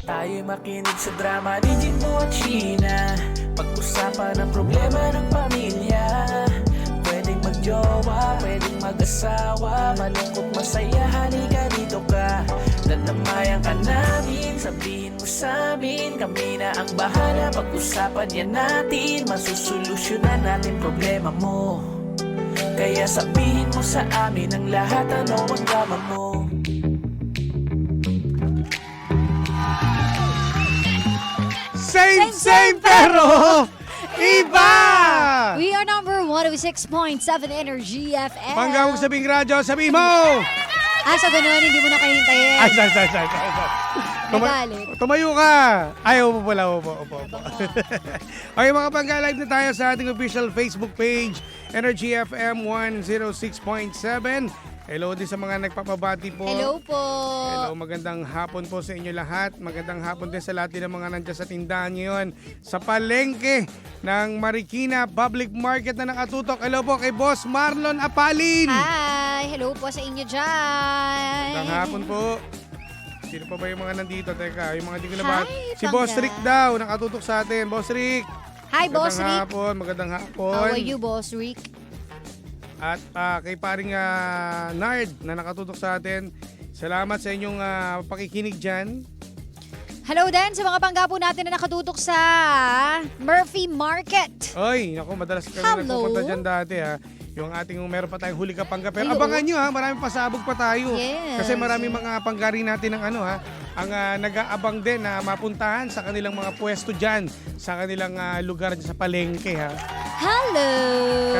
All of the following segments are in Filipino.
Tayo'y makinig sa drama ni Jimbo at Sheena. Pag-usapan ang problema ng pamilya. Pwedeng magjowa, pwedeng mag-asawa. Malungkot, masaya, halika dito ka. Dadamayan ka namin, sabihin mo sa amin. Kami na ang bahala, pag-usapan yan natin. Masusolusyonan natin problema mo. Kaya sabihin mo sa amin ang lahat, ano ang drama mo. Same pero iba! We are number 106.7 Energy FM. Panggawag sabing radyo, sabihin mo! Sa ganun, hindi mo na kayo hintayin. Ay, sorry. Nagalit. Tumayo ka! Ay, upo pala, upo. Okay, mga pangga, live na tayo sa ating official Facebook page, Energy FM 106.7. Hello din sa mga nagpapabati po. Hello po. Hello, magandang hapon po sa inyo lahat. Magandang hapon din sa lahat ng mga nandiyan sa tindahan ngayon sa palengke ng Marikina Public Market na nakatutok. Hello po kay Boss Marlon Apalin. Hi. Hello po sa inyo dyan. Magandang hapon po. Sino pa ba yung mga nandito? Teka, yung mga di ko na ba? Hi, Si Boss Pangga. Rick daw, nakatutok sa atin. Boss Rick. Hi, Boss Rick. Magandang hapon. How are you, Boss Rick? At kay paring Nard na nakatutok sa atin. Salamat sa inyong pakikinig dyan. Hello din sa mga panggapo natin na nakatutok sa Murphy Market. Oy, naku, madalas kami Hello. nagpupunta dyan dati ha. Yung ating meron pa tayong huli kapangga. Pero Ay, abangan oo. nyo ha, maraming pasabog pa tayo. Yes. Kasi maraming mga panggari natin ng ang nag-aabang din na mapuntahan sa kanilang mga pwesto dyan, sa kanilang lugar dyan sa palengke ha. Hello.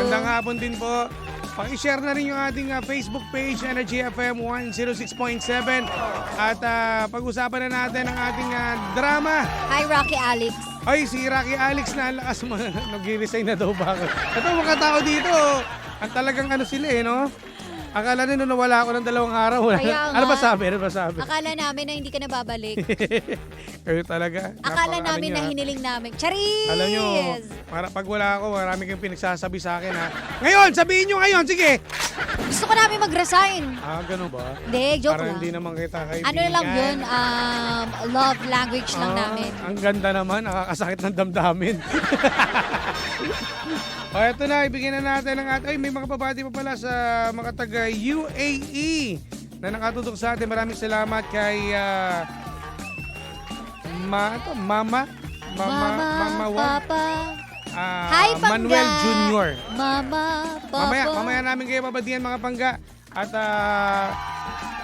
Gandang hapon din po. Paki-share na rin yung ating Facebook page, Energy FM 106.7. At pag-usapan na natin ang ating drama. Hi, Rocky Alex. Ay, si Rocky Alex na ang lakas mo. Nag-resign na daw ba? Ito mga tao dito, ang talagang sila no? Akala nila nawala ako ng 2 araw. Kaya nga. Ano ba sabi? Akala namin na hindi ka na babalik. Kayo talaga. Akala namin na hiniling namin. Charis! Alam nyo, pag wala ako, marami kang pinagsasabi sa akin ha. Ngayon, sabihin nyo ngayon, sige! Gusto ko namin mag-resign. Gano'n ba? Hindi, joke Parang lang. hindi naman kita kaibigan. Ano lang yun, love language lang namin. Ang ganda naman, nakakasakit ng damdamin. O, eto na, ibigyan na natin ang ating... Ay, may mga babati pa pala sa mga taga UAE na nakatutok sa atin. Maraming salamat kay Mama Papa. Hi, Pangga. Manuel Jr. Mama, Papa. Mamaya namin kayo babadihan mga pangga. At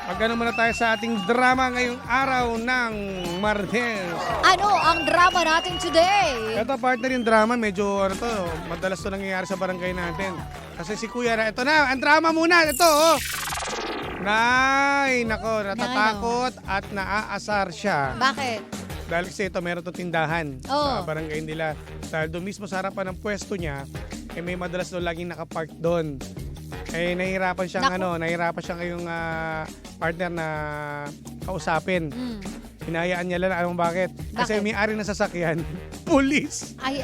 magano muna tayo sa ating drama ngayong araw ng Martes. Ano ang drama natin today? Ito partner yung drama, medyo madalas to nangyayari sa barangay natin. Kasi si Kuya, ito na, ang drama muna, ito nako, natatakot at naaasar siya. Bakit? Dahil kasi ito, meron itong tindahan sa barangay nila. Dahil doon mismo sa harapan ng pwesto niya, may madalas doon laging nakapark doon. Nahihirapan siyang yung partner na kausapin. Hinayaan niya lang, alam mo bakit? Kasi may-ari ng sasakyan, pulis. Ay.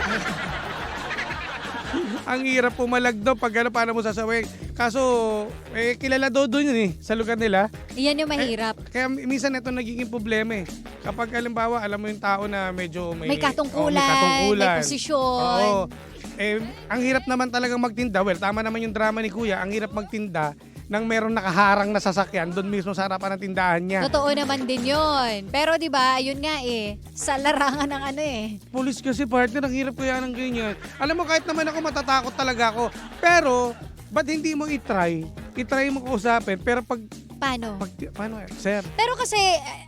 Ang hirap pumalag doon pag paano mo sasawin. Kaso, kilala doon yun sa lugar nila. Yan yung mahirap. Kaya minsan ito nagiging problema Kapag halimbawa, alam mo yung tao na medyo May katungkulan, may posisyon. Oo. Ang hirap naman talagang magtinda. Well, tama naman yung drama ni Kuya. Ang hirap magtinda nang meron nakaharang na sasakyan doon mismo sa harapan ng tindahan niya. Totoo naman din yun. Pero di ba, yun nga sa larangan ng Pulis kasi partner, ang hirap kaya ng ganyan. Alam mo, kahit naman ako matatakot talaga ako. Pero, ba't hindi mo i-try? I-try mo kausapin. Pero Paano? Paano sir? Pero kasi,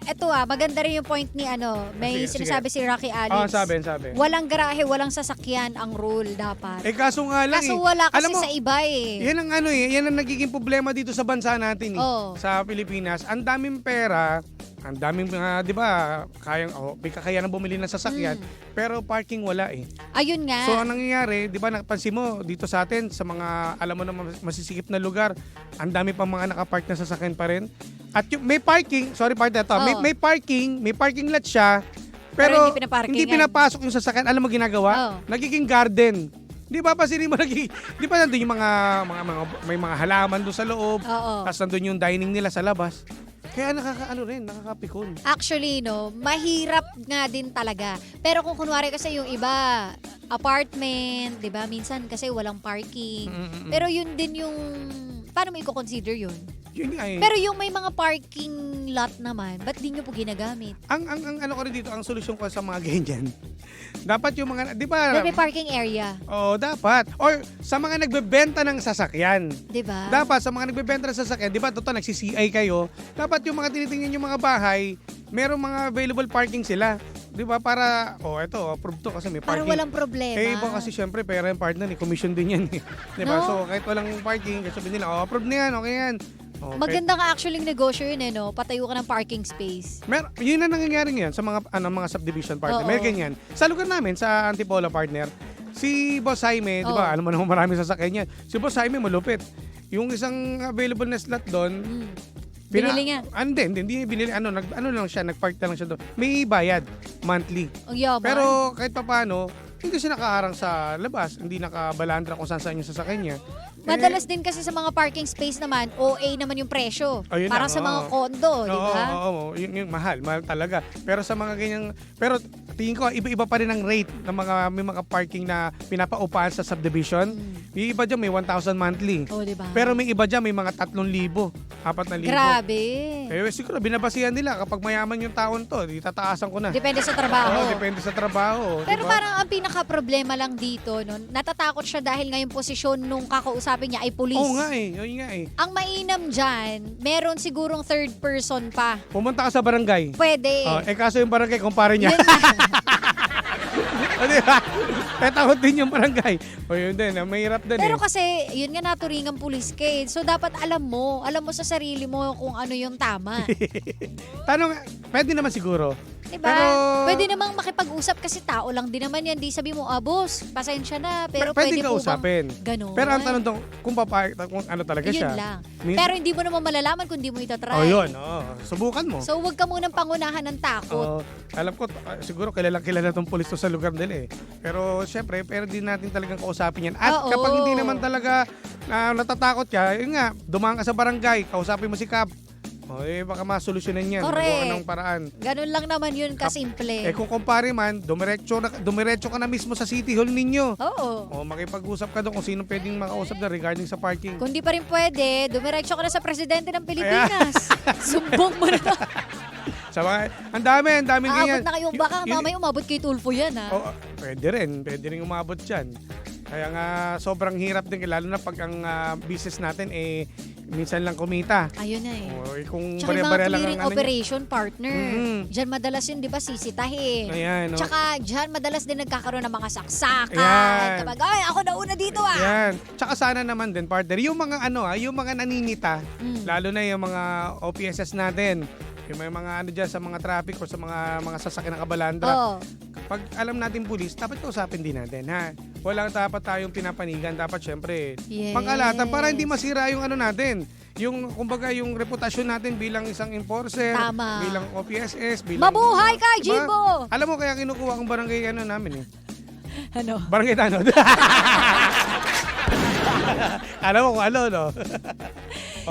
eto maganda rin yung point ni may Sige. sinasabi si Rocky Alex. Sabi. Walang garahe, walang sasakyan ang rule dapat. Kaso nga lang Kaso wala kasi Alam mo, sa iba Yan ang yan ang nagiging problema dito sa bansa natin sa Pilipinas. Ang daming pera, ang daming di ba, may kakayanan bumili ng sasakyan, pero parking wala Ayun nga. So ang nangyayari, di ba, napansin mo dito sa atin sa mga alam mo na masisikip na lugar, ang dami pang mga nakapark na sasakyan pa rin. At yung may parking, sorry partner to, may parking lot siya, pero hindi pinapasok yung sasakyan. Alam mo ginagawa? Nagiging garden. Di ba di ba nandun yung mga may mga halaman doon sa loob, tapos nandun yung dining nila sa labas. Kaya nakakapikon. Actually, no, mahirap nga din talaga. Pero kung kunwari kasi yung iba, apartment, di ba? Minsan kasi walang parking. Pero yun din yung, paano mo i-consider yun? Yun nga eh. Pero yung may mga parking lot naman, ba't di nyo po ginagamit? Ang ano ko rin dito, ang solusyon ko sa mga ganyan, dapat yung mga, di ba? May parking area, Oo, dapat. Or sa mga nagbebenta ng sasakyan. di ba? Dapat sa mga nagbebenta ng sasakyan, di ba, total nagsi-CI kayo, dapat yung mga tinitingnan yung mga bahay, merong mga available parking sila. Di ba, para, eto, approved to kasi may Para parking. walang problema. Eh, iba kasi syempre, pera yung partner, commission din yan. Di ba? No? So, kahit walang parking, kasi sabihin nila, approved na yan, okay yan. Okay. Maganda nga actually negosyo yun no? Patayo ka ng parking space. Yun na nangyayari ngayon sa mga subdivision partner. Oo. May ganyan. Sa lugar namin, sa Antipolo partner, si Boss Jaime, di ba, Oo. alam mo naman marami sasakyan niya. Si Boss Jaime malupit. Yung isang available na slot doon, Binili niya. Hindi binili. Ano lang siya, nagpark na lang siya doon. May bayad, monthly. Ang yaman. Pero kahit papaano, hindi siya nakaharang sa labas. Hindi nakabalandra kung saan yung sasakyan niya. Madalas din kasi sa mga parking space naman, OA naman yung presyo. Ayun Para lang, sa mga oo. kondo, di ba? Oo. Yung mahal talaga. Pero sa mga ganyang, pero tingin ko iba-iba pa rin ang rate ng may mga parking na pinapaupahan sa subdivision. Yung iba dyan may 1,000 monthly. Oh, di ba? Pero may iba dyan may mga 3,000, 4,000. Grabe. Eh siguro binabasihan nila kapag mayaman yung taon to, di tataasan ko na. Depende sa trabaho. Oo, depende sa trabaho. Pero diba? parang ang pinaka-problema lang dito, no, natatakot siya dahil nga yung posisyon nung kakausapin niya ay police. Oo nga eh, yun nga eh. Ang mainam dyan, meron sigurong third person pa. Pumunta ka sa barangay. Pwede. Kaso yung barangay, kumpare niya. Yun na. O, diba? Takot din yung barangay. O yun din, mahirap din Pero eh. kasi, yun nga naturingang police case. So, dapat alam mo sa sarili mo kung ano yung tama. Tanong, pwede naman siguro. Diba? Pero- Pwede namang makipag-usap kasi tao lang din naman yan. Di sabi mo, boss, pasensya na. Pero Pwede pwede po kausapin. bang ganun? Pero ang tanong to, kung ano talaga Yun siya. lang. Min- Pero hindi mo naman malalaman kung di mo itatry. yun. Subukan mo. So, wag ka munang pangunahan ng takot. Alam ko, siguro kilala tong pulis to sa lugar nila eh. Pero syempre, din natin talagang kausapin yan. At Oo. kapag hindi naman talaga natatakot ka, yun nga, dumaan ka sa barangay, kausapin mo si Kap. Baka masolusyonan yan. Correct. Anong paraan. Ganun lang naman yun kasimple. Kung kumpare man, dumiretso ka na mismo sa City Hall ninyo. Oo. Makipag-usap ka doon kung sino pwedeng makausap na regarding sa parking. Kung di pa rin pwede, dumiretso ka na sa presidente ng Pilipinas. Sumbong mo na. Sa ang daming ganyan. Aabot na kayong baka, mamaya umabot kay Tulfo yan ha. Pwede rin umabot dyan. Kaya nga sobrang hirap din, lalo na pag ang business natin minsan lang kumita. Ayun na eh. Kung Tsaka yung mga bare-bare lang clearing ang ano niya. operation partner. Mhm. Diyan madalas yun, di ba, sisitahin. Ayan, Tsaka diyan madalas din nagkakaroon ng mga saksakan. Ayan. Kapag, ako nauna dito Yan. Tsaka sana naman din, partner, yung mga yung mga naninita, lalo na yung mga OPSS natin, yung may mga dyan sa mga traffic o sa mga sasakyan ng kabalandra. Oo. Pag alam natin pulis, dapat kausapin din natin, ha? Walang dapat tayong pinapanigan. Dapat syempre, Yes. pangkalatan para hindi masira yung natin. Yung, kumbaga, yung reputasyon natin bilang isang enforcer, Tama. bilang OPSS, bilang... Mabuhay ka, Diba? Jimbo! Alam mo, kaya kinukuha kong barangay namin eh. Ano? Barangay Tanod. Alam mo kung ano, no?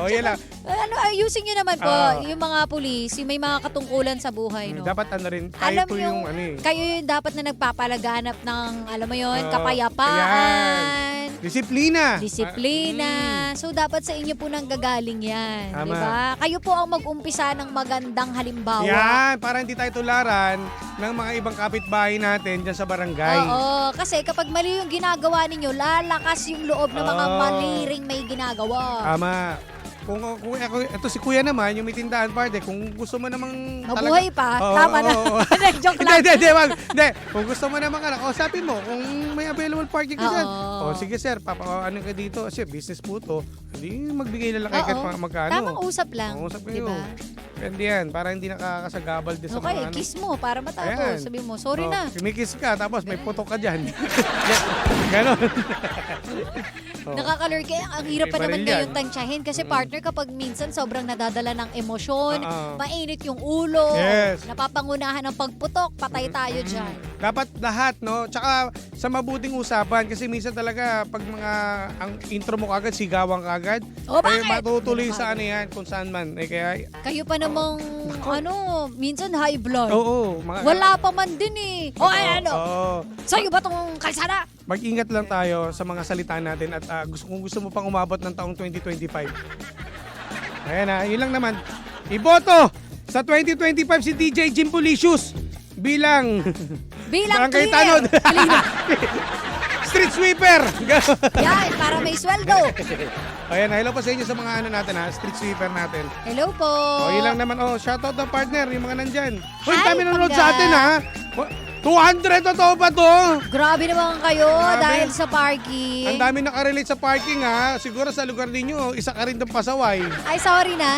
Yan lang. Ano, ayusin nyo naman po, Oo. yung mga pulis, yung may mga katungkulan sa buhay, no? Dapat rin, tayo Alam po yung kayo yung dapat na nagpapalaganap ng, alam mo yun, Oo. kapayapaan, disiplina. disiplina. So, dapat sa inyo po nang gagaling yan. Tama. Di ba? Kayo po ang mag-umpisa ng magandang halimbawa. Yan, para hindi tayo tularan ng mga ibang kapitbahay natin dyan sa barangay. Oo, kasi kapag mali yung ginagawa ninyo, lalakas yung loob ng mga Oo. maliring may ginagawa. Tama. Kung ito si Kuya naman, yung may tindahan parte, kung gusto mo namang Mabuhay pa, Oo, tama na. oo. Joke lang. Hindi. Kung gusto mo naman kausapin mo, kung may available parking ka dyan. Oo. Sige sir, ano ka dito? Kasi business po to. Hindi magbigay na lang kayo kahit Oo. magkano. Tamang usap lang. Usap kayo. Diba? Pwede yan, para hindi nakakasagabal din sa Okay, mga kiss mo para matapos. Ayan. Sabi mo, sorry na. Kumikiss ka, tapos may putok ka dyan. Ganon. Nakakalur kaya ang hirap pa Iba naman rin ngayon yan. tansyahin kasi partner kapag minsan sobrang nadadala ng emosyon, Oo. mainit yung ulo, Yes. napapangunahan ng pagputok, patay tayo dyan. Dapat lahat, no? Tsaka sa mabuting usapan, kasi minsan talaga pag ang intro mo kagad, sigawan kagad, Oh, bakit? matutuloy Ano sa ba? yan, kung saan man. Kaya, Kayo pa naman namang, minsan high blood. Oo. Wala pa man din eh. O Oo. sa'yo ba tong kalsada? Mag-ingat lang tayo sa mga salita natin at kung gusto mo pang umabot ng taong 2025. Ayan yun lang naman. Iboto sa 2025 si DJ Jim Policious bilang Barangay cleaner. Tanod. Cleaner. Street sweeper. Yan, para may sweldo. Ayan, hello po sa inyo sa mga natin street sweeper natin. Hello po. Yun lang naman. Shoutout ng partner, yung mga nandyan. Hoy, Hi, dami nanonood Pangga. sa atin 200 totoo ba to? Grabe naman kayo Grabe. dahil sa parking. Ang dami nakarelate sa parking Siguro sa lugar ninyo, isa ka rin ng pasaway. Ay, sorry na.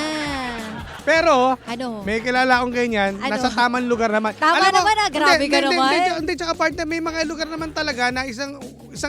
Pero, Ano? may kilala akong ganyan, Ano? nasa tamang lugar naman. Tama Alam mo, naman grabe ka naman. Hindi, tsaka partner, may mga lugar naman talaga na isang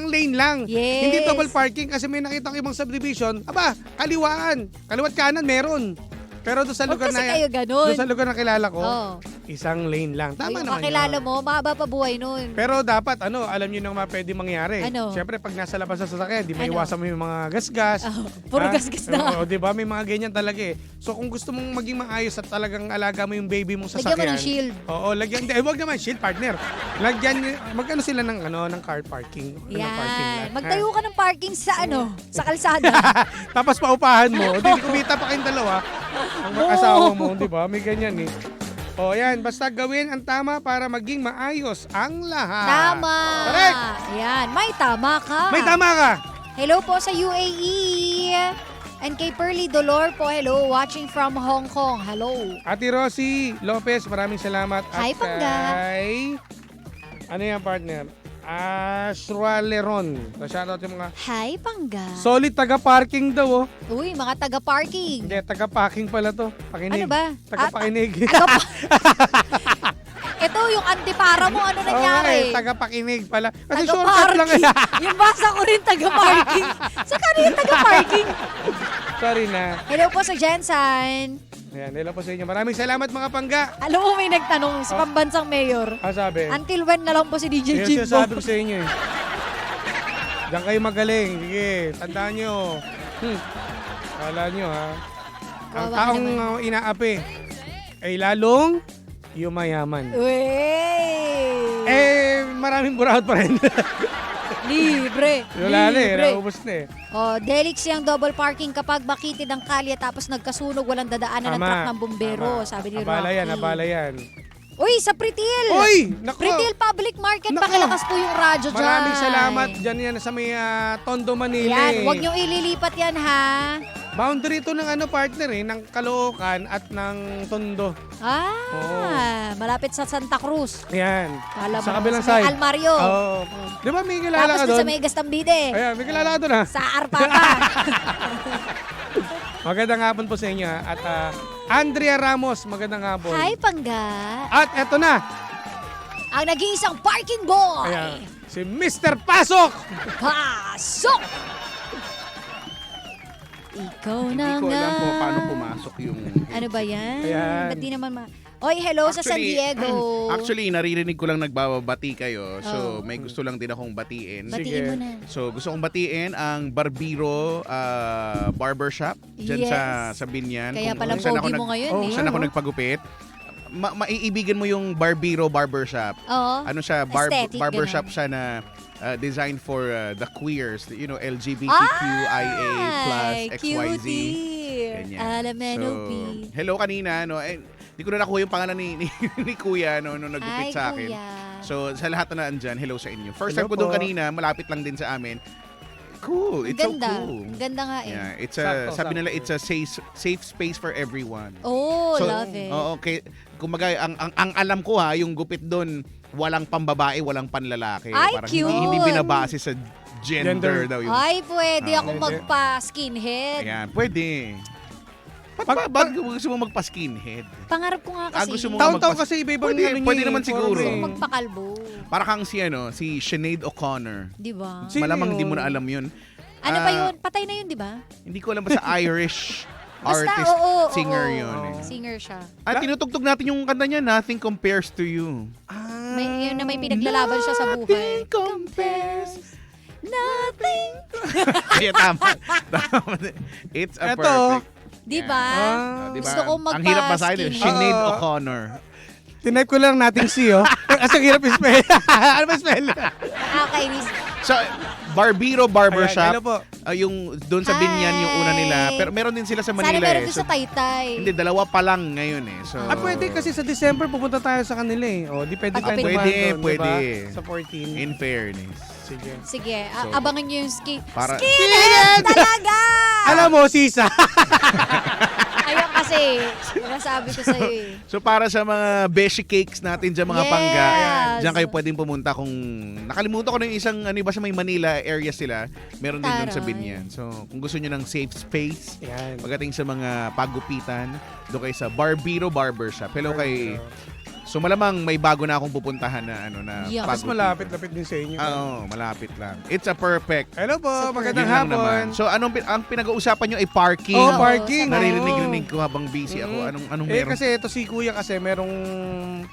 lane lang. Yes. Hindi double parking kasi may nakita ko ibang subdivision. Aba, kaliwaan. Kaliwat kanan, meron. Pero doon sa Huwag lugar kasi na kayo ganun. doon sa lugar na kilala ko, Oo. isang lane lang. Tama Yung naman kakilala yun. mo, mahaba pa buhay nun. Pero dapat, alam nyo nang pwede mangyari. Ano? Siyempre, pag nasa labas sa sasakyan, di Ano? maiwasan mo yung mga gasgas. Oh, puro gasgas na. Oo, di ba? May mga ganyan talaga eh. So, kung gusto mong maging maayos at talagang alaga mo yung baby mong Lagyan sasakyan. mo ng shield. Oo, lagyan. Hindi, wag naman shield, partner. Lagyan, magkano sila ng car parking? Ng parking lot, Yan. ha? Magtayo ka ng parking sa sa kalsada. Tapos paupahan mo. Hindi, kumita pa kayong dalawa. Ang mag-asawa mo, di ba? May ganyan eh. O yan, basta gawin ang tama para maging maayos ang lahat. Tama. Correct. Yan. May tama ka. May tama ka. Hello po sa UAE. And kay Pearly Dolor po, hello. Watching from Hong Kong. Hello. Ate Rosie Lopez, maraming salamat. Hi, Pangga. Kay, ano yan, partner? Ashwaleron. Shoutout yung mga Hi, Pangga. solid taga-parking daw, Uy, mga taga-parking. Hindi, taga-packing pala to. Pakinig. Ano ba? Taga-pakinig. Ito, yung antipara mo, ano nangyari? Taga-pakinig pala. Kasi shortcut lang. Taga-parking. Yung basa ko rin taga-parking. Sa kanina taga-parking. Sorry na. Hello po sa Jensen. Ayan, hello po sa inyo. Maraming salamat mga pangga. Alam mo, may nagtanong sa pambansang mayor. Sabi. Until when na lang po si DJ Yun Jimbo? sinasabi ko sa inyo eh. Diyan kayo magaling. Sige, tandaan nyo. Kala nyo ha. Ang Wawa taong naman. inaapi ay lalong yumayaman. Uy! Maraming buraot pa rin. Libre! Wala na eh, Libre! naubos na eh. Oh, Delix yung double parking kapag makitid ang kalye tapos nagkasunog, walang dadaanan ng Tama. truck ng bumbero, Tama. sabi ni Abala yan, Rocky. abala yan. Uy, sa Pritil! Uy! Naku! Pritil Public Market, Naku. pakilakas po yung radyo dyan. Maraming salamat dyan yan sa may Tondo, Manila. Yan, huwag niyong ililipat yan ha. Boundary ito ng partner ng Caloocan at ng Tondo. Malapit sa Santa Cruz. Ayan. Kala mo, Sa kabilang sa may side. Almario. Oo. Di ba may kilala Tapos ka doon sa doon? may Gastambide. Ayan, may kilala ka doon ha. Sa Arpapa. Magandang hapon po sa inyo ha. At Andrea Ramos, magandang hapon. Hi, Pangga. At eto na. Ang nag-iisang parking boy. Ayan. Si Mr. Pasok. Pasok! Ikaw na Hindi ko nga. alam kung paano pumasok yung... Ano ba yan? Ayan. Ba't di naman Oy, hello sa San Diego. Actually, naririnig ko lang nagbabati kayo. So, may gusto lang din akong batiin. Batiin mo na. So, gusto kong batiin ang Barbiro Barbershop dyan Yes. sa Binyan. Kaya pala saan pogi mo ngayon Oh, eh. Saan ako nagpagupit. Maiibigan mo yung Barbiro Barbershop. Oo. Ano siya, Aesthetic, barbershop ganun. siya na designed for the queers, LGBTQIA plus XYZ. Cutie. Ganyan. Alamenob. Hello kanina, no? Hindi ko na nakuha yung pangalan ni Kuya nung nagupit Ay, sa akin. Kuya. So, sa lahat na andyan, hello sa inyo. First Hello time ko doon po. kanina, malapit lang din sa amin. Cool. It's Ganda. so cool. Ang ganda nga eh. Yeah, it's Sakto, sabi nila, sakto. it's a safe space for everyone. Oh, So, love it. Oo, okay. Kumbaga, ang alam ko yung gupit doon, walang pambabae, walang panlalaki. Ay, Parang cute. Hindi binabase sa Gender. gender daw yung... Ay, pwede ako Pwede. magpa-skinhead. Ayan, pwede. Ba't gusto mo magpa-skinhead? Pangarap ko nga kasi. Gusto mo Taon-taon kasi iba-ibang Pwede- ano niya pwede eh, naman siguro. Gusto ko form eh. magpakalbo. Para kang si Sinead O'Connor. Di ba? Sino Malamang hindi yun? mo na alam yun. Ano ba yun? Patay na yun, di ba? Hindi ko alam ba sa Irish Basta, artist, oo, singer oo. yun. Oo. Singer siya. At tinutugtog natin yung kanta niya, Nothing Compares to You. May, yun na may pinaglalaban siya sa buhay. Nothing compares. Nothing. Kaya tama. Tama. It's a Eto, perfect. Di ba? Diba? Gusto ko Ang hirap basahin. magpa-skinny. Sinead Oo. O'Connor. Tinype ko lang nating C, oh. Kasi ang hirap i-spell. Ano ba spell? Nakakainis. So, Barbero Barbershop. Ayan, hello po. Yung doon sa Binyan yung una nila. Hi. Pero meron din sila sa Sana Manila meron eh. din sa Taytay. Hindi, dalawa pa lang ngayon eh. So, Ah, pwede kasi sa December pupunta tayo sa kanila eh. O, depende Ah, tayo pwede, doon, pwede. Diba? Sa 14. in fairness. Sige. Sige, So, abangan nyo yung para- skinhead talaga! Alam mo, Sisa. Ayun kasi, sabi ko sa'yo eh. So para sa mga beshi cakes natin dyan, mga Yes. pangga, dyan kayo pwedeng pumunta kung nakalimutan ko na yung isang, ano ba sa may Manila area sila, meron din doon sa Taray. Binyan. So kung gusto nyo ng safe space, Yan. pagdating sa mga pagupitan, doon kayo sa Barbero Barbershop. Hello kay... So malamang may bago na akong pupuntahan na ano na Yeah. Mas pagupitan. malapit-lapit din sa inyo. Oo, malapit lang. It's a perfect. Hello po, Super. magandang Yun lang naman. hapon. So ang pinag-uusapan nyo ay parking. Oh, Oo, parking. sa- Naririnig ko habang busy ako. Mm. Anong Eh meron? kasi ito si Kuya kasi merong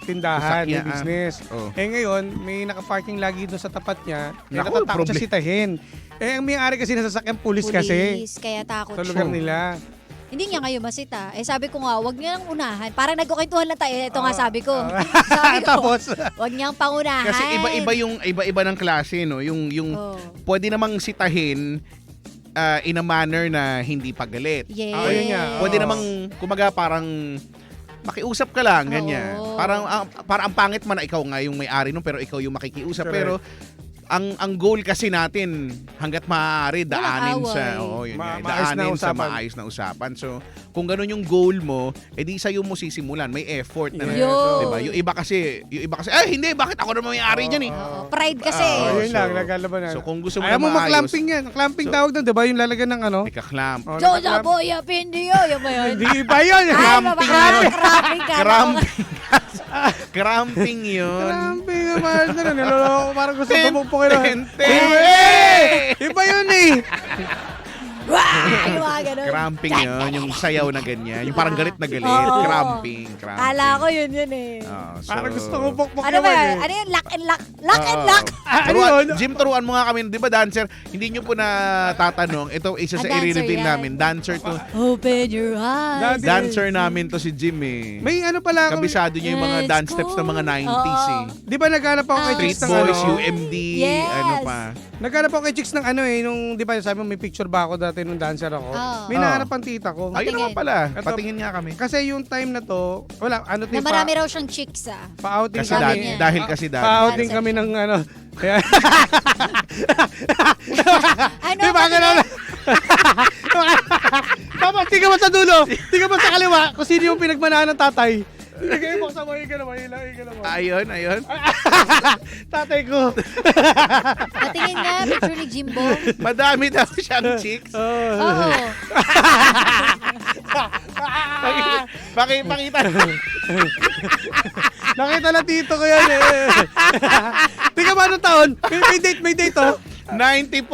tindahan, may Sasakyan, business. Oh. Eh ngayon, may nakaparking lagi doon sa tapat niya. Eh Naku, natatakot siya sitahin. Eh ang may-ari kasi ng sasakyan, pulis kasi. Pulis, kaya takot Sa lugar siya. nila. Hindi niya ngayon masita. Eh sabi ko nga, wag niya nang unahan. Parang nagkukwentuhan lang tayo. Ito nga sabi ko. Sabi ko, Tapos, wag niyang pangunahan. Kasi iba-iba ng klase, no? Yung Oh. pwede namang sitahin in a manner na hindi pagalit. Yes. Ah, yun nga. Pwede namang kumaga parang makiusap ka lang, ganyan. Oo. Parang ang pangit man na ikaw nga yung may-ari nun, pero ikaw yung makikiusap. Correct. Pero ang goal kasi natin hangga't maaari daanin away. sa yun nga, Maayos na daanin sa usapan. maayos na usapan. So kung ganun yung goal mo, edi sa'yo mo sisimulan, may effort na. Yes. Yo. 'Di ba? Yung iba kasi ay hindi, bakit ako naman may-ari diyan eh? Oo, pride kasi. Oo. yun lang, so- nagkalabanan. So kung gusto mo Ayaw na mo maayos, mag-clamping yan. Clamping So- tawag doon, di ba? Yung lalagyan ng ano? ika-clamp. Oh, Jojo naka-clamp. Boy, Pindio. Yan ba yun? Hindi ba yun? Ay, Cramping mabaka- yun. Cramping ka. Cramping. Cramping yun. Clamping naman. Niloloko ko. Parang gusto Ten, pupukpukin na. ten, ten. Iba yun eh. Ay, mga ganun. Cramping yun. Yung sayaw na ganyan. Yung parang galit na galit. Oo. Cramping. Kala ko yun eh. So, Parang gusto ko pukpuk Ano ba naman yun? eh. Ano yun? Lock and lock? Lock and lock? Ano yun? Jim, turuan mo nga kami. Di ba dancer? Hindi nyo po na tatanong. Ito isa sa dancer i-reveal yan. namin. Dancer to. Open your eyes. Daddy. Dancer namin to si Jim eh. May ano pala ako. Kabisado niya yung mga Let's dance steps ng mga 90s eh. Di ba naghanap ako kay Ah. Chicks Street ng Boys, ano? UMD, Yes. ano pa. Naghanap ako kay Chicks ng ano eh. Nung, di ba sabi mo may picture ba ako dati nung dancer ako? Oo. May nahanap ang tita ko. Ayun naman pala. Ito- Patingin nga kami. Kasi yung time na to, wala, ano Na marami raw siyang chicks ah. pa-outing Kasi Sabi kami. niya. dahil kasi dati. Pa-outing Dancer kami siya. ng ano. Kaya, Ano? di ba ganun? Tapos, tingnan mo sa dulo. Tingnan mo sa kaliwa kung sino yung pinagmanahan ng tatay. Tingnan mo sa mga ka naman. Ayun, ayun. Tatay ko. Patingin nga, picture ni Jimbo. Madami daw siyang chicks. Oo. Pakita. Nakita na tito ko yan eh. Tingnan mo anong taon? May date oh. 94.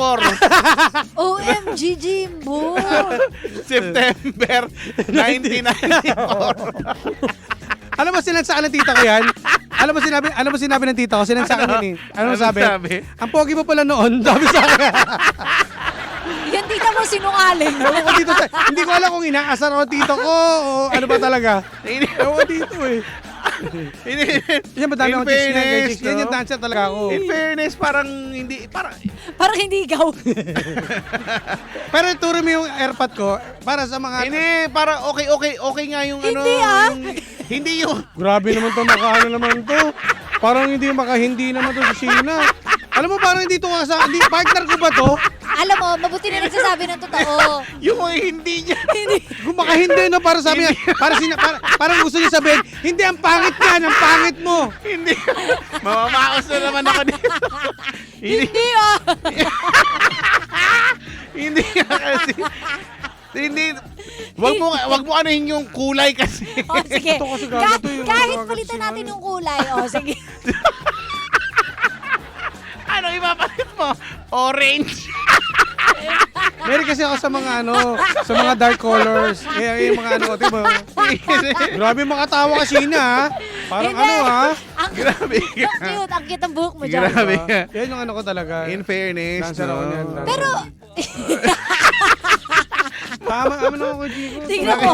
OMG, Jimbo. September 1994. Alam mo sinansakan ng tita ko yan? Alam mo sinabi ng tita ko? Sinansakan yun eh. Ano sabi? Ang pogi mo pala noon. Sabi sa akin. Yan tita mo sinungaling. Ewan ko dito hindi ko alam kung inaasar ako tito ko o ano ba talaga. Ewan ko dito eh. Yan ba dami In akong chicks niya kay fairness, chicks? Yan yung no? dancer talaga ako. In fairness, parang hindi, Parang hindi ikaw. Pero ituro mo yung airpot ko para sa mga... hindi, parang okay nga yung ano. Hindi, ah. Hindi yung, Grabe naman to, makaano naman to. Parang hindi makahindi naman to si Sheena. Alam mo, parang hindi to hindi partner ko ba to? Alam mo, mabuti na nagsasabi ng totoo. yung mga hindi niya. Kung makahindi, no, para sabi niya, parang gusto niya sabihin, hindi, ang pangit yan, ang pangit mo. Hindi. Mamamaos na naman ako dito. Hindi ah. Hindi nga kasi. Hindi. Wag mo anuhin yung kulay kasi. O sige. Ito kasi gago to yung Kahit gago palitan si natin ano. yung kulay. O sige. Ano ipapalit mo? Orange. Meron kasi ako sa mga sa mga dark colors. Kaya yung mga diba? Grabe makatawa ka, Sheena, ha? Parang Hindi. ha? Grabe ka. Ang cute. Ang cute ang buhok mo dyan. Grabe ka. Yan yung ko talaga. In fairness, Dancer ako niyan, dancer. Pero, Tama ako, Chico. Tingnan mo.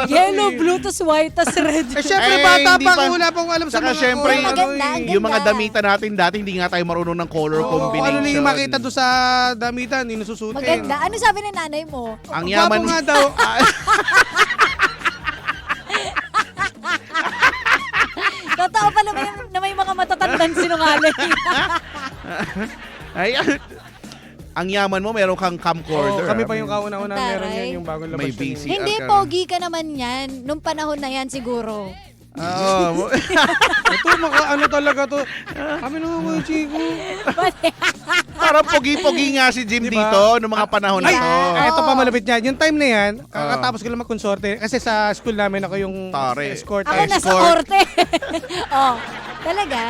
Yellow, blue, tas white, tas red. Eh, syempre, Eh, bata hindi pa. pa. Wala pang alam sa Saka mga syempre, Pero maganda, ang yung mga ganda. damitan natin dati, hindi nga tayo marunong ng color combination. Ano na yung makita doon sa damitan, hindi nasusutin. Maganda. Ano sabi ng nanay mo? Ang Gwapo yaman. nga daw. Totoo pala na may mga matatandang sinungaling. Ay, ang yaman mo, meron kang camcorder. Kami pa yung kauna-una meron Taray. yan, yung bagong labas May yan. BC. Hindi, ka. pogi ka naman yan. Nung panahon na yan siguro. Oo. Ito, ano talaga to. Kami naman ko, Chico. Parang pogi-pogi nga si Jim Diba? dito noong mga panahon na Ay, to. ito pa malapit yan. Yung time na yan, Oo. kakatapos ko lang magkonsorte. Kasi sa school namin ako yung Tare. escort. Ako nasa Escort. korte. oh, talaga?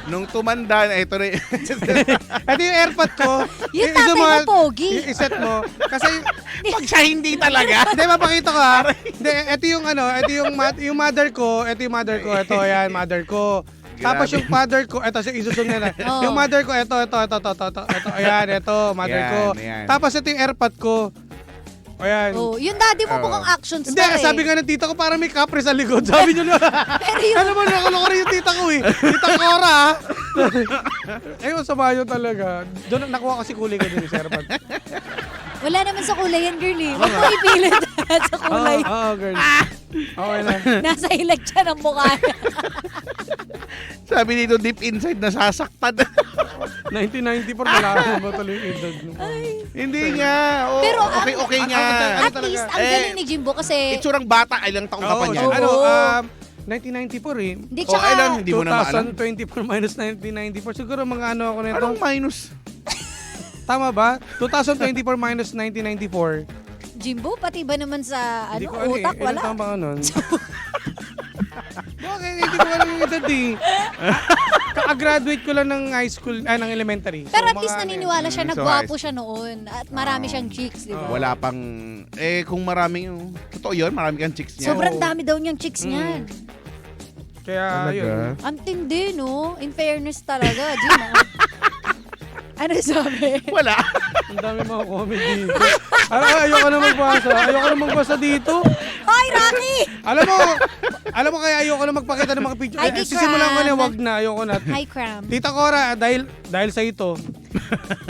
Nung tumanda, ito na Ito yung airpod ko. Yung tatay mo, pogi. Iset mo. Kasi, pag siya hindi talaga. hindi, mapakita ko ha. Hindi, ito yung yung mother ko. Ito yung mother ko. Ito, yan, mother ko. Tapos Grabe. yung father ko, ito, isusong na. Oh. Yung mother ko, ito, ayan, ito, mother Yan, ko. yan. Tapos ito yung airpod ko. Ayan. Oh, yung daddy mo Oo. mukhang action Hindi, star eh. sabi nga ng tita ko, parang may kapre sa likod. Sabi nyo na. Pero yung, Alam mo, nakaloko rin yung tita ko eh. Tita Cora ha. Ayun, sama yun talaga. Doon, nakuha ko si kulay ko dun, Sir Pat. wala naman sa kulay yan, girl eh. Huwag mo ipilit sa kulay. Oo, girl. Okay na. Nasa ilag siya ng mukha. Sabi dito, deep inside, nasasaktan. 1994, wala ako ba tuloy yung edad. No? Hindi nga. Oo, Pero okay nga. ano At talaga? least, ang galing ni Jimbo kasi, Itsurang bata, ilang taong ka pa Oo, niyan? Oo. ano, 1994 eh. hindi Oh, ilan? Hindi mo na maalam. 2024 minus 1994. Siguro mga ano ako nito. Anong minus? Tama ba? 2024 minus 1994. Jimbo, pati ba naman sa Hindi ano, ko ano utak, eh. Ilan wala? taon ba ka nun? Bakit? Hindi ko alam yung edad eh. Kaka-graduate ko lang ng high school, ng elementary. Pero at mga least ano eh. naniniwala siya, So, nagwapo siya noon. At marami siyang chicks, di ba? Wala pang... kung maraming... Totoo yun, marami kang chicks niya. Sobrang dami daw niyang chicks niyan. Kaya yun. Ang tindi, no? In fairness talaga, Jim. Ano sabi? Wala. Ang dami mga comedy. Ayoko na magbasa dito. Hoy, Rocky! Alam mo kaya ayoko na magpakita ng mga picture. Ay, di Sisimulan ko na, Cram. wag na, ayoko na. Hi, Cram. Tita Cora, dahil sa ito.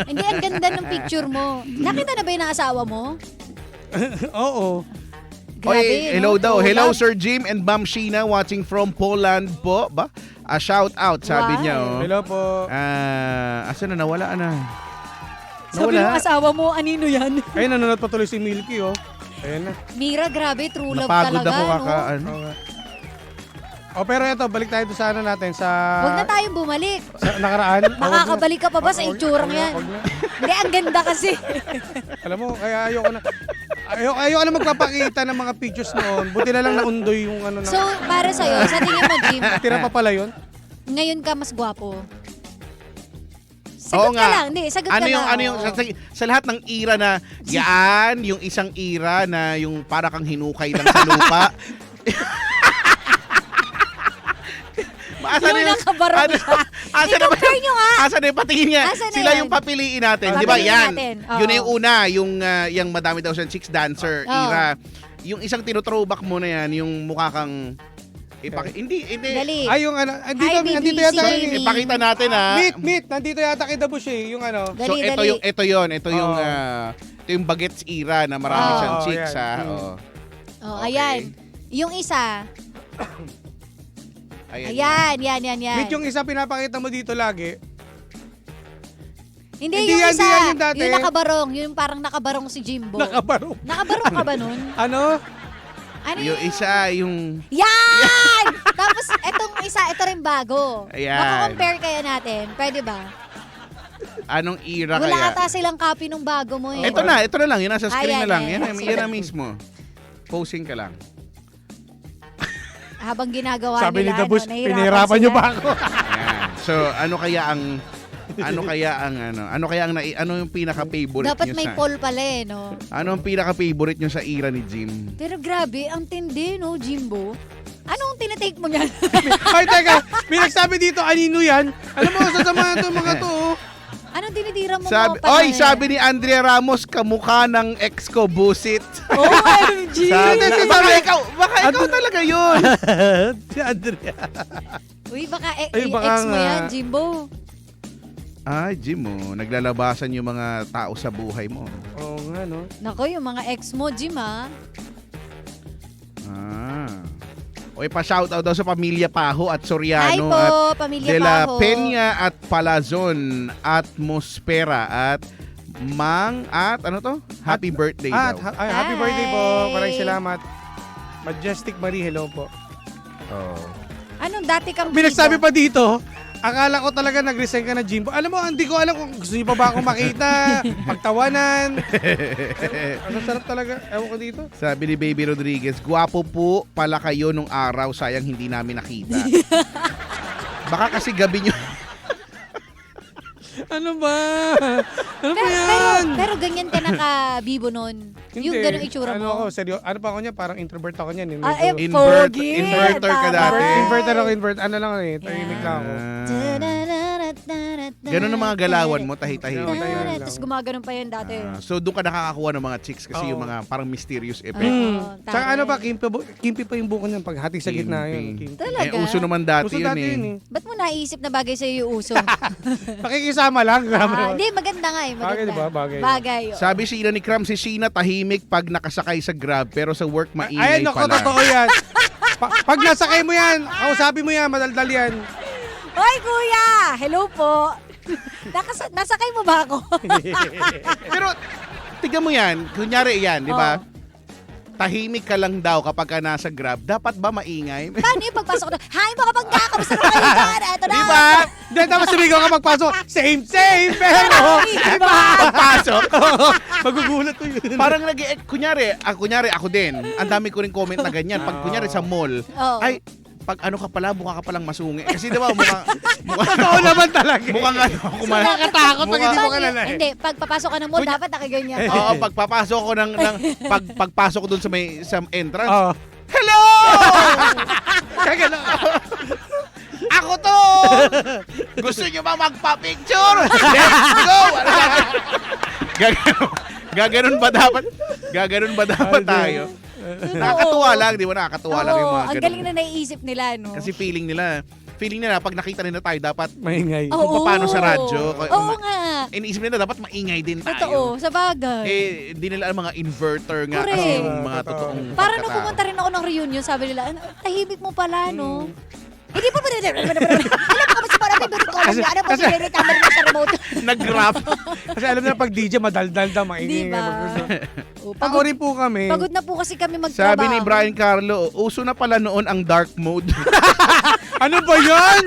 Hindi, ang ganda ng picture mo. Nakita na ba yung asawa mo? Oo. Grabe, Oy, hello no? daw. Tulad. Hello, Sir Jim and Ma'am Sheena watching from Poland po. Ba? A shout out, sabi Wow. niya. Oh. Hello po. Asan na? Nawala na. Sabi ng asawa mo, anino yan? Ayun, nanonood pa tuloy si Milky, oh. Ayun na. Mira, grabe, true love Napagod talaga, ako no? ano. Oh, pero ito, balik tayo sa ano natin, sa... Huwag na tayong bumalik. Sa nakaraan. Makakabalik ka pa ba sa itsurang yan? Wag na. Hindi, ang ganda kasi. Alam mo, kaya ayoko na. Ayoko na magpapakita ng mga pictures noon. Buti na lang naundoy yung ano na. So, para sa'yo, sa tingin mo, Jim, Tira pa pala yun. ngayon ka mas gwapo. Oo Sagot ka nga. lang. Hindi, sagot ka lang. Ano yung sa lahat ng era na yan, yung isang era na yung para kang hinukay lang sa lupa. Yung nakabarong siya. I-compare nyo nga. Asan na yung patingin niya? Asan na Sila yan? yung papiliin natin. Di ba? Papiliin Yan. natin. Oo. Yun na yung una. Yung madami daw siyang chicks dancer Oo. era. Yung isang tinothrowback mo na yan, yung mukha kang... Hindi. Dali. Ay, yung ano, andito IBDC. yata Sorry. yun. Ipakita natin Meet, nandito yata kay Dabush eh, yung ano. So Dali, ito dali. ito yung bagets era na marami Oo. siyang chicks yan. ha. Mm. Oo. Oh, Okay. ayan. Yung isa. Ayan. Ayan. Meet yung isa pinapakita mo dito lagi. Hindi, Hindi yung yan, isa. hindi yan yung dati. Yung nakabarong. Yung parang nakabarong si Jimbo. Nakabarong. Nakabarong ka ba nun? Ano? Ano Yung isa, yung... Yan! Tapos, etong isa, ito rin bago. Ayan. Maka-compare kaya natin. Pwede ba? Anong era Wala kaya? ata silang copy nung bago mo eh. Ito na lang. Yun nasa screen Ayan, na lang. ayan. Yan na mismo. Posing ka lang. Habang ginagawa Sabi ni nila, Dabush, nahihirapan pinahirapan niyo sila. pa ako. Ayan. So, ano yung pinaka-favorite Dapat nyo may sa... poll pala eh, no? Ano ang pinaka-favorite nyo sa era ni Jim? Pero grabe, ang tindi, no, Jimbo? Anong tinitake mo niyan? Ay, teka, may nagsabi dito, anino yan? Alam mo, sasamahan to mga to. Oh. Anong ang dinidira mo Sabi ni Andrea Ramos, kamukha ng ex ko, busit. OMG! Baka ikaw talaga yun. Si Andrea. Uy, baka Ay, baka ex mo nga. yan, Jimbo. Ay, Jim, naglalabasan yung mga tao sa buhay mo. Oo nga, no? Nako, yung mga ex mo, Jim, O pa-shoutout daw sa pamilya Paho at Hi Soriano po, at pamilya De La Paho. Peña at Palazon, Atmosfera at Mang at ano to? Happy birthday daw. Happy birthday po. Hi. Maraming salamat. Majestic Marie, hello po. Oh. Anong dati kang Pinagsabi pa dito, akala ko talaga nag-resign ka na, Jimbo. Alam mo, hindi ko alam kung gusto niyo pa ba akong makita, pagtawanan. Ano sarap talaga. Ewan ko dito. Sabi ni Baby Rodriguez, gwapo po pala kayo nung araw, sayang hindi namin nakita. Baka kasi gabi nyo. Ano ba? Ano ba yan? Pero ganyan ka naka-bibo nun. Yung Hindi. ganong itsura Ano mo. ako, seryo? Ano pa ako niya? Parang introvert ako niyan. Pogi. Inverter ka Tama. dati. Inverter ako, Ano lang eh. Tahimik lang ako. Ganun ang mga galawan mo, tahi-tahi. Tahi-tahi. Tapos gumaganon pa yan dati. So doon ka nakakakuha ng mga chicks kasi Oo. yung mga parang mysterious effect. Tsaka tama ano ba, yan. kimpi pa yung buko niyan pag hati sa gitna yun. Kimpi. Kimpi. Talaga? Uso naman dati Uso yun dati yun eh. eh. Ba't mo naisip na bagay sa'yo yung uso? Pakikisama lang. Hindi, maganda nga eh. Maganda. Bagay, diba? Bagay. Bagay. oh. Sabi Sheena ni Cram, si Sheena tahimik pag nakasakay sa Grab pero sa work Ayan, maingay naku, pala. totoo yan. Pag nasakay mo yan, kausapin mo yan, madaldal yan. Hoy, kuya! Hello po. Nasakay mo ba ako? Pero tignan mo yan, kunyari yan, di ba? Oo. Tahimik ka lang daw kapag ka nasa Grab. Dapat ba maingay? Paano yung pagpasok ko na, hi mga bangga, kamusta na kayo dyan? Eto na. Di ba? Hindi, tapos sumigaw ka magpasok. Same, pero Diba? Pagpasok. magugulat ko yun. Parang kunyari ako din. Ang dami ko rin comment na ganyan. Pag kunyari sa mall, Oo. ay, pag ano ka pala, mukha ka palang masungi. Kasi di ba, mukha Totoo naman talaga. mukhang ano, Nakakatakot pag hindi mo Paano kalala yun? eh. Hindi, pag papasok ka ng mall, dapat nakaganyan. Oo, pagpapasok ko pagpasok ko dun sa entrance. Oo. Hello! Kagano. Ako to! Gusto nyo ba magpa-picture? Let's go! Gaganon ba dapat? Gaganon ba dapat tayo? Nakakatuwa lang, di ba? Nakakatuwa lang yung mga ang ganun. galing na naiisip nila, no? Kasi feeling nila, pag nakita nila tayo, dapat Maingay. Oo. paano sa radyo. Oo nga. Iniisip nila, dapat maingay din tayo. Totoo, sa bagay. Hindi nila alam mga inverter nga Correct. kasi yung mga Totoo. totoong Para nung pagkatao. pumunta rin ako ng reunion, sabi nila, "Ano, tahimik mo pala, no? Hindi pa ba alam mo kami sa parang may ko alam niya, ano pa siniritamer mo sa remote. Nag-rap. Kasi alam na pag DJ, madaldal daw, maingay. Di ba? Oh, Ako rin po kami. Pagod na po kasi kami magtrabaho. Sabi ni Brian Carlo, uso na pala noon ang dark mode. Ano ba yan?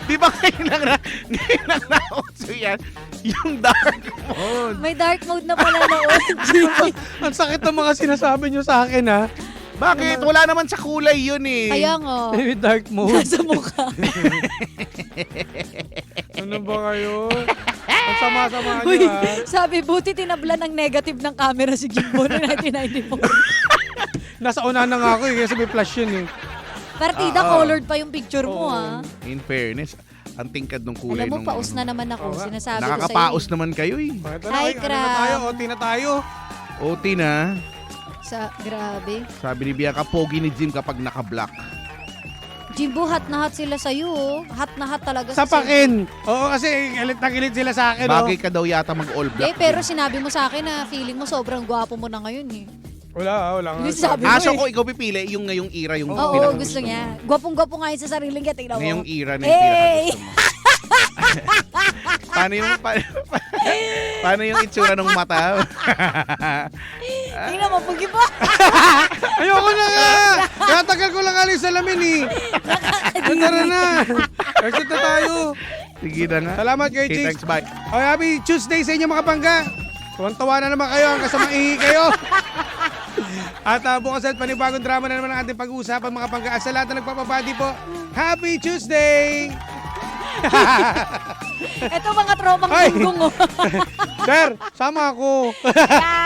Di ba ngayon lang na-uso yan? Yung dark mode. May dark mode na pala noon. Ang sakit ng mga sinasabi nyo sa akin, ha? Bakit? Wala naman sa kulay yun eh. Kaya nga. May dark mode. Nasa mukha. Ano ba kayo? Ang sama-sama nyo, Uy, ha? sabi, buti tinabla ng negative ng camera si Jimbo noong 1994. Nasa una na nga ako, eh, kasi may flash yun, eh. Partida, Oo. colored pa yung picture mo, Oo. ha? In fairness, ang tingkad ng kulay. Alam mo, nung paus na naman ako. Oo nga. Sinasabi ko sa'yo. Nakakapaos naman kayo eh. Ito Hi, ano na Kram. tayo? OT na tayo. OT na. Grabe. Sabi ni Bianca, pogi ni Jim kapag naka-black. Jimbo, hot na hot sila sa'yo, oh. Hot na hot talaga Sa sa'yo. pakin. Oo, kasi galit na galit sila sa akin, oh. Bagay ka daw yata mag-all black. Pero sinabi mo sa akin na feeling mo sobrang gwapo mo na ngayon, eh. Wala nga. Hindi sabi mo, So eh. ko ikaw pipili yung ngayong era yung Oo, pinakagusto gusto mo. niya. Gwapong-gwapo nga yun sa sarili niya. Tingnan mo. Ngayong era na yung Hey! pinakagusto mo. Paano yung itsura ng mata? Tingnan mo, pugi po. Ayoko na nga! Kaya tagal ko lang alis sa lamin, eh. Tara na. Exit na tayo. Sige na nga. Salamat kay Okay, Chicks. thanks, bye. Okay, happy Tuesday sa inyo mga pangga. Tuwan-tawa na naman kayo hanggang sa maihi kayo. At bukas at panibagong drama na naman ang ating pag-uusapan mga pangga. At sa lahat na nagpapabody po, Happy Tuesday! Ito mga tromang Ay! gunggong, oh. Sir, sama ako.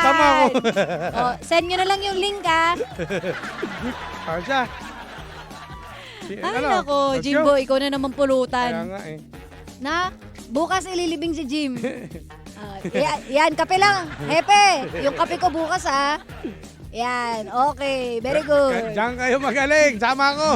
Sama ako. Oh, send nyo na lang yung link, ah. Ano siya? Ay, nako, let's Jimbo, go. ikaw na naman Kaya pulutan. nga eh. Na? Bukas ililibing si Jim. Yan, kape lang. Hepe, yung kape ko bukas ha. Yan, okay. Very good. Diyan kayo magaling. Sama ko.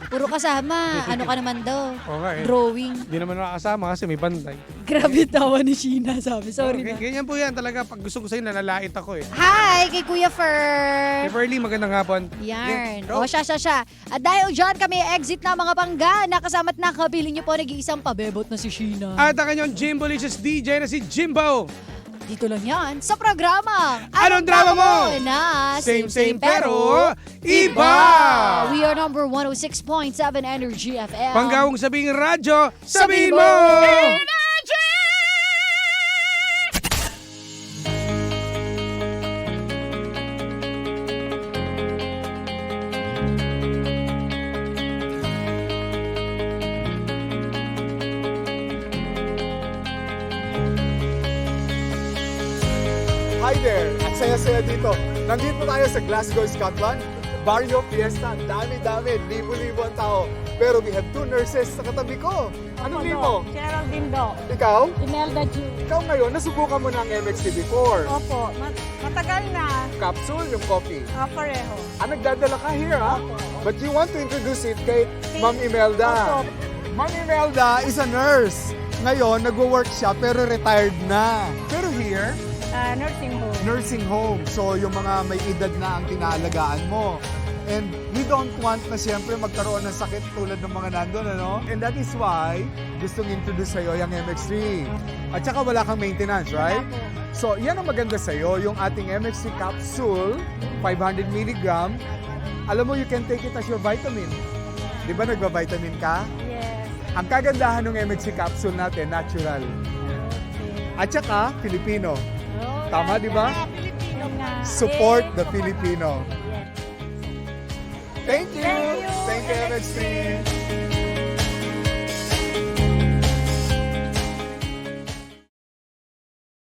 Puro kasama. Ano ka naman daw? Okay. Drawing. Hindi naman nakakasama kasi may bantay. Grabe tawa ni Sheena, sabi. Sorry na. Ganyan po yan talaga. Pag gusto ko sa'yo, nalalait ako eh. Hi, kay Kuya Fer. Hey, Pearly, magandang hapon. Yarn. Go. O, siya. At dahil dyan kami exit na mga pangga, nakasama't nakabiling niyo po nag-iisang pabebot na si Sheena. At ang kanyang Jimbolicious DJ na si Jimbo. Dito lang yan sa programa. Anong drama mo? Na Same pero iba! We are number 106.7 Energy FM. Panggawang sabing radyo, sabihin mo! Hi there! At saya-saya dito. Nandito tayo sa Glasgow, Scotland. Barrio Fiesta. Dami-dami. Libo-libo ang tao. Pero we have two nurses sa katabi ko. Anong name mo? Geraldine Do. Ikaw? Imelda Ju. Ikaw ngayon, nasubukan mo na ang MXT before. Opo, matagal na. Capsule, yung coffee. Pareho. Nagdadala ka here, ha? Opo. But you want to introduce it kay Ma'am Imelda. Opo. Ma'am Imelda is a nurse. Ngayon, nagwo-work siya pero retired na. Pero here, Nursing home. nursing home. So, yung mga may edad na ang tinaalagaan mo. And we don't want na siyempre magkaroon ng sakit tulad ng mga nandun, ano? And that is why gustong introduce sa'yo yung MX3. At saka wala kang maintenance, right? So, yan ang maganda sa'yo, yung ating MX3 capsule, 500 mg. Alam mo, you can take it as your vitamin. Di ba nagba-vitamin ka? Yes. Ang kagandahan ng MX3 capsule natin, natural. At saka, Filipino. Tama, di ba? Filipino nga. Support Eh, the Filipino. Yes. Thank you! Thank you, Thank you, MX3!